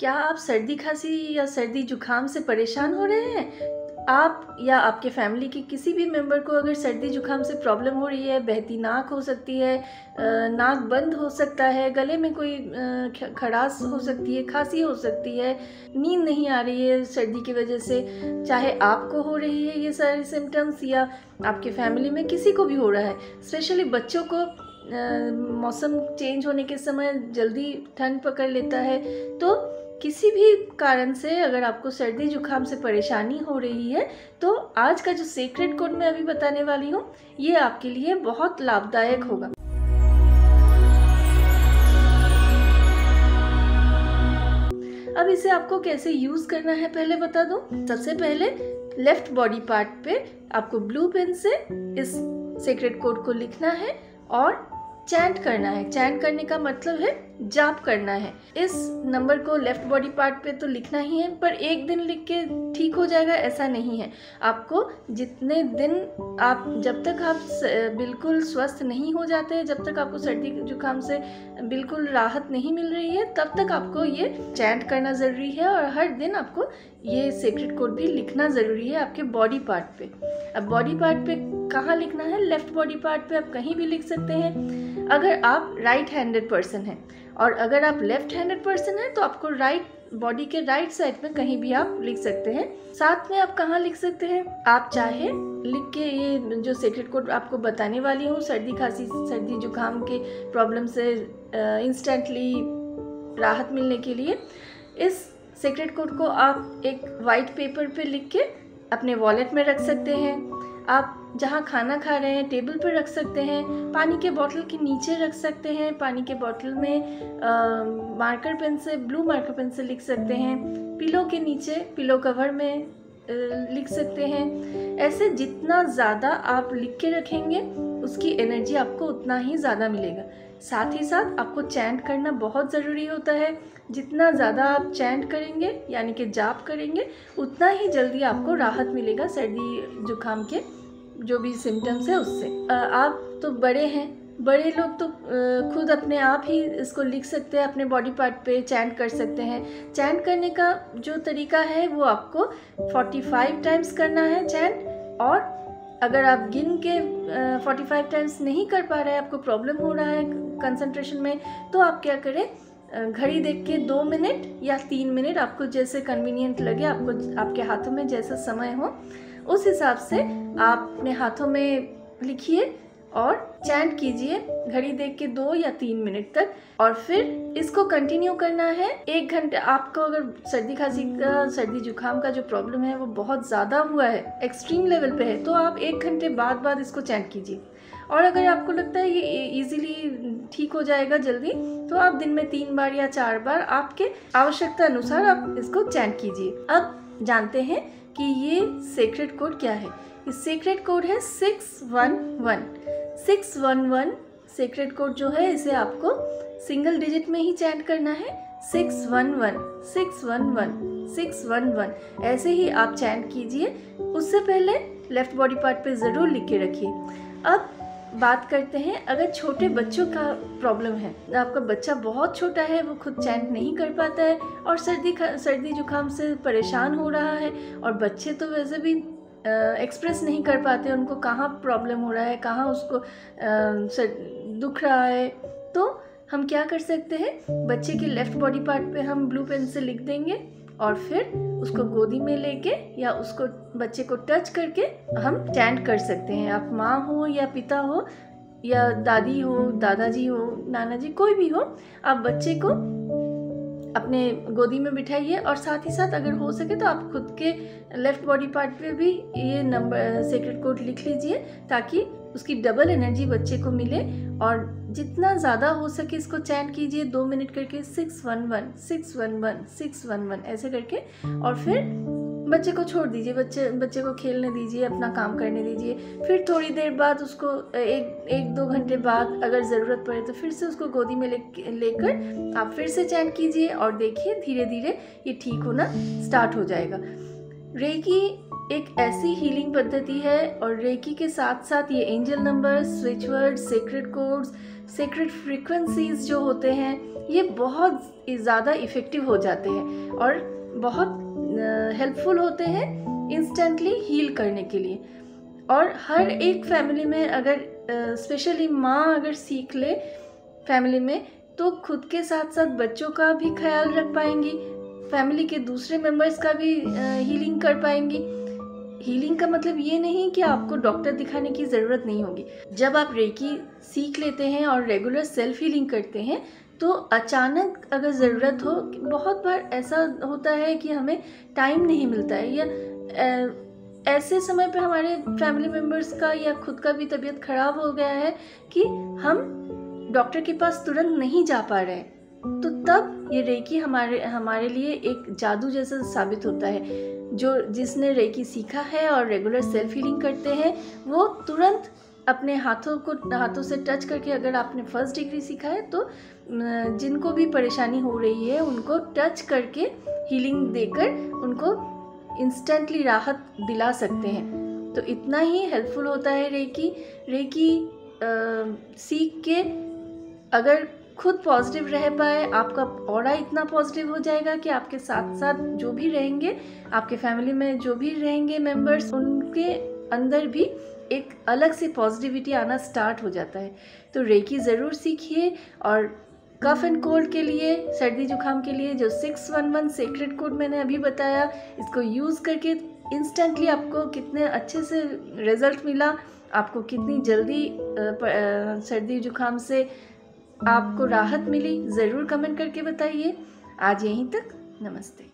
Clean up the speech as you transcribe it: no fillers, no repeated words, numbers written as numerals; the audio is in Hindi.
क्या आप सर्दी खांसी या सर्दी जुकाम से परेशान हो रहे हैं? आप या आपके फैमिली के किसी भी मेंबर को अगर सर्दी जुकाम से प्रॉब्लम हो रही है, बहती नाक हो सकती है, नाक बंद हो सकता है, गले में कोई खड़ास हो सकती है, खांसी हो सकती है, नींद नहीं आ रही है सर्दी की वजह से, चाहे आपको हो रही है ये सारे सिम्टम्स या आपके फैमिली में किसी को भी हो रहा है, स्पेशली बच्चों को मौसम चेंज होने के समय जल्दी ठंड पकड़ लेता है। तो किसी भी कारण से अगर आपको सर्दी जुकाम से परेशानी हो रही है तो आज का जो सीक्रेट कोड मैं अभी बताने वाली हूँ ये आपके लिए बहुत लाभदायक होगा। अब इसे आपको कैसे यूज करना है पहले बता दूं। सबसे पहले लेफ्ट बॉडी पार्ट पे आपको ब्लू पेन से इस सीक्रेट कोड को लिखना है और चैंट करना है। चैंट करने का मतलब है जाप करना है। इस नंबर को लेफ्ट बॉडी पार्ट पे तो लिखना ही है, पर एक दिन लिख के ठीक हो जाएगा ऐसा नहीं है। आपको जितने दिन जब तक आप बिल्कुल स्वस्थ नहीं हो जाते हैं, जब तक आपको सर्दी जुकाम से बिल्कुल राहत नहीं मिल रही है, तब तक आपको ये चैंट करना ज़रूरी है और हर दिन आपको ये सीक्रेट कोड भी लिखना ज़रूरी है आपके बॉडी पार्ट पे। अब बॉडी पार्ट पे कहाँ लिखना है? लेफ्ट बॉडी पार्ट पे आप कहीं भी लिख सकते हैं अगर आप राइट हैंडेड पर्सन हैं, और अगर आप लेफ्ट हैंडेड पर्सन हैं तो आपको बॉडी के राइट साइड में कहीं भी आप लिख सकते हैं। साथ में आप कहाँ लिख सकते हैं? आप चाहे लिख के ये जो सीक्रेट कोड आपको बताने वाली हूँ, सर्दी खांसी सर्दी जुकाम के प्रॉब्लम से इंस्टेंटली राहत मिलने के लिए, इस सीक्रेट कोड को आप एक वाइट पेपर पे लिख के अपने वॉलेट में रख सकते हैं। आप जहाँ खाना खा रहे हैं टेबल पर रख सकते हैं, पानी के बोतल के नीचे रख सकते हैं, पानी के बोतल में मार्कर पेन से ब्लू मार्कर पेन से लिख सकते हैं, पिलो के नीचे पिलो कवर में लिख सकते हैं। ऐसे जितना ज़्यादा आप लिख के रखेंगे उसकी एनर्जी आपको उतना ही ज़्यादा मिलेगा। साथ ही साथ आपको चैंट करना बहुत ज़रूरी होता है। जितना ज़्यादा आप चैंट करेंगे यानी कि जाप करेंगे उतना ही जल्दी आपको राहत मिलेगा सर्दी जुकाम के जो भी सिम्टम्स है उससे। आप तो बड़े हैं, बड़े लोग तो खुद अपने आप ही इसको लिख सकते हैं, अपने बॉडी पार्ट पे चैंट कर सकते हैं। चैंट करने का जो तरीका है वो आपको 45 टाइम्स करना है चैंट, और अगर आप गिन के 45 टाइम्स नहीं कर पा रहे हैं, आपको प्रॉब्लम हो रहा है कंसंट्रेशन में, तो आप क्या करें, घड़ी देख के 2 मिनट या 3 मिनट आपको जैसे कन्वीनियंट लगे, आपको आपके हाथों में जैसा समय हो उस हिसाब से आप अपने हाथों में लिखिए और चैंट कीजिए घड़ी देख के 2 या 3 मिनट तक, और फिर इसको कंटिन्यू करना है 1 घंटे। आपको अगर सर्दी खांसी का सर्दी जुकाम का जो प्रॉब्लम है वो बहुत ज़्यादा हुआ है, एक्सट्रीम लेवल पे है, तो आप 1 घंटे बाद इसको चैंट कीजिए। और अगर आपको लगता है ये इजीली ठीक हो जाएगा जल्दी, तो आप दिन में 3 बार या 4 बार आपके आवश्यकता अनुसार आप इसको चैंट कीजिए। अब जानते हैं कि ये सीक्रेट कोड क्या है। इस सीक्रेट कोड है 611। 611 सीक्रेट कोड जो है इसे आपको सिंगल डिजिट में ही चैंट करना है। 611 611 611 ऐसे ही आप चैंट कीजिए। उससे पहले लेफ्ट बॉडी पार्ट पे ज़रूर लिख के रखिए। अब बात करते हैं, अगर छोटे बच्चों का प्रॉब्लम है, आपका बच्चा बहुत छोटा है, वो खुद चैंट नहीं कर पाता है और सर्दी जुकाम से परेशान हो रहा है, और बच्चे तो वैसे भी एक्सप्रेस नहीं कर पाते उनको कहाँ प्रॉब्लम हो रहा है, कहाँ उसको दुख रहा है, तो हम क्या कर सकते हैं, बच्चे के लेफ्ट बॉडी पार्ट पे हम ब्लू पेन से लिख देंगे और फिर उसको गोदी में लेके या उसको बच्चे को टच करके हम चैंट कर सकते हैं। आप माँ हो या पिता हो या दादी हो, दादाजी हो, नाना जी, कोई भी हो, आप बच्चे को अपने गोदी में बिठाइए और साथ ही साथ अगर हो सके तो आप खुद के लेफ्ट बॉडी पार्ट पे भी ये नंबर सीक्रेट कोड लिख लीजिए ताकि उसकी डबल एनर्जी बच्चे को मिले, और जितना ज़्यादा हो सके इसको चैंट कीजिए 2 मिनट करके, 611 611 611 ऐसे करके, और फिर बच्चे को छोड़ दीजिए, बच्चे को खेलने दीजिए, अपना काम करने दीजिए। फिर थोड़ी देर बाद उसको 1-2 घंटे बाद अगर ज़रूरत पड़े तो फिर से उसको गोदी में लेकर आप फिर से चैंट कीजिए और देखिए धीरे धीरे ये ठीक होना स्टार्ट हो जाएगा। रेकी एक ऐसी हीलिंग पद्धति है और रेकी के साथ साथ ये angel number, switch word, secret codes, secret frequencies जो होते हैं ये बहुत ज़्यादा इफ़ेक्टिव हो जाते हैं और बहुत हेल्पफुल होते हैं इंस्टेंटली हील करने के लिए। और हर एक फैमिली में अगर स्पेशली माँ अगर सीख ले फैमिली में, तो खुद के साथ साथ बच्चों का भी ख्याल रख पाएंगी, फैमिली के दूसरे मेंबर्स का भी हीलिंग कर पाएंगी। हीलिंग का मतलब ये नहीं कि आपको डॉक्टर दिखाने की ज़रूरत नहीं होगी। जब आप रेकी सीख लेते हैं और रेगुलर सेल्फ हीलिंग करते हैं तो अचानक अगर ज़रूरत हो, बहुत बार ऐसा होता है कि हमें टाइम नहीं मिलता है या ऐसे समय पे हमारे फैमिली मेम्बर्स का या खुद का भी तबीयत ख़राब हो गया है कि हम डॉक्टर के पास तुरंत नहीं जा पा रहे हैं, तो तब ये रेकी हमारे लिए एक जादू जैसा साबित होता है। जिसने रेकी सीखा है और रेगुलर सेल्फ हीलिंग करते हैं वो तुरंत अपने हाथों से टच करके, अगर आपने फर्स्ट डिग्री सीखा है तो जिनको भी परेशानी हो रही है उनको टच करके हीलिंग देकर उनको इंस्टेंटली राहत दिला सकते हैं। तो इतना ही हेल्पफुल होता है रेकी सीख के। अगर खुद पॉजिटिव रह पाए, आपका ऑरा इतना पॉजिटिव हो जाएगा कि आपके साथ साथ जो भी रहेंगे, आपके फैमिली में जो भी रहेंगे मेंबर्स, उनके अंदर भी एक अलग से पॉजिटिविटी आना स्टार्ट हो जाता है। तो रेकी ज़रूर सीखिए। और कफ एंड कोल्ड के लिए, सर्दी जुकाम के लिए जो 611 सीक्रेट कोड मैंने अभी बताया, इसको यूज़ करके इंस्टेंटली आपको कितने अच्छे से रिज़ल्ट मिला, आपको कितनी जल्दी सर्दी जुकाम से आपको राहत मिली, ज़रूर कमेंट करके बताइए। आज यहीं तक, नमस्ते।